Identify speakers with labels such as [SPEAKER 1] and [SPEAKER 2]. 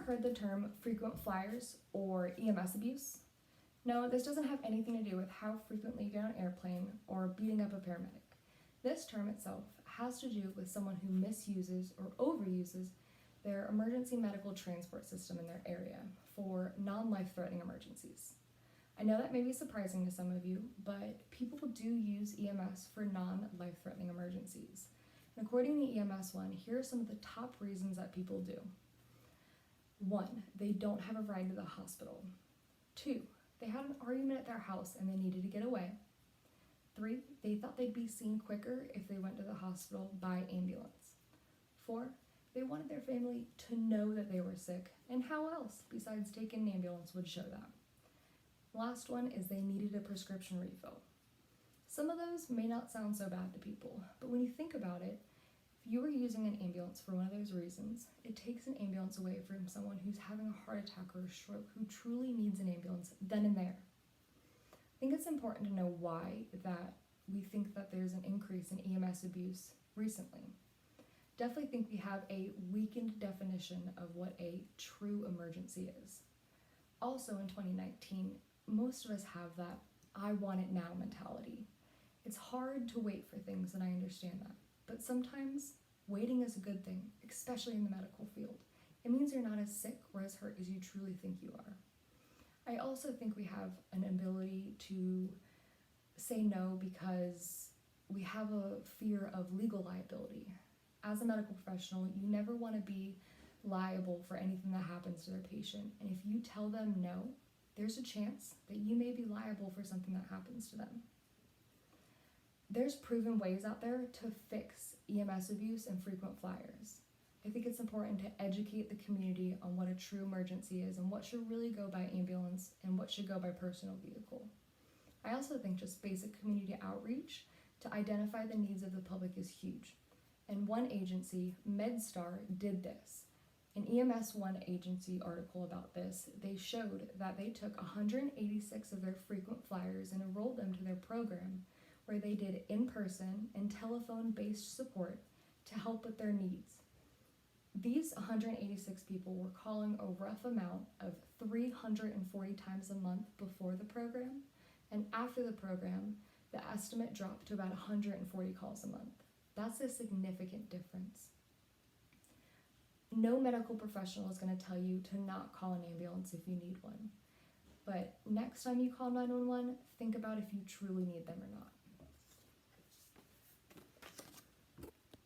[SPEAKER 1] heard the term frequent flyers or EMS abuse? No, this doesn't have anything to do with how frequently you get on an airplane or beating up a paramedic. This term itself has to do with someone who misuses or overuses their emergency medical transport system in their area for non-life-threatening emergencies. I know that may be surprising to some of you, but people do use EMS for non-life-threatening emergencies. And according to EMS One, here are some of the top reasons that people do. 1, they don't have a ride to the hospital. 2, they had an argument at their house and they needed to get away. 3, they thought they'd be seen quicker if they went to the hospital by ambulance. 4, they wanted their family to know that they were sick, and how else besides taking an ambulance would show that? Last one is they needed a prescription refill. Some of those may not sound so bad to people, but when you think about it, if you were using an ambulance for one of those reasons, it takes an ambulance away from someone who's having a heart attack or a stroke who truly needs an ambulance then and there. I think it's important to know why that we think that there's an increase in EMS abuse recently. Definitely think we have a weakened definition of what a true emergency is. Also in 2019, most of us have that I want it now mentality. It's hard to wait for things, and I understand that. But sometimes waiting is a good thing, especially in the medical field. It means you're not as sick or as hurt as you truly think you are. I also think we have an ability to say no because we have a fear of legal liability. As a medical professional, you never want to be liable for anything that happens to their patient. And if you tell them no, there's a chance that you may be liable for something that happens to them. There's proven ways out there to fix EMS abuse and frequent flyers. I think it's important to educate the community on what a true emergency is and what should really go by ambulance and what should go by personal vehicle. I also think just basic community outreach to identify the needs of the public is huge. And one agency, MedStar, did this. An EMS One agency article about this, they showed that they took 186 of their frequent flyers and enrolled them to their program where they did in-person and telephone-based support to help with their needs. These 186 people were calling a rough amount of 340 times a month before the program, and after the program, the estimate dropped to about 140 calls a month. That's a significant difference. No medical professional is going to tell you to not call an ambulance if you need one. But next time you call 911, think about if you truly need them or not.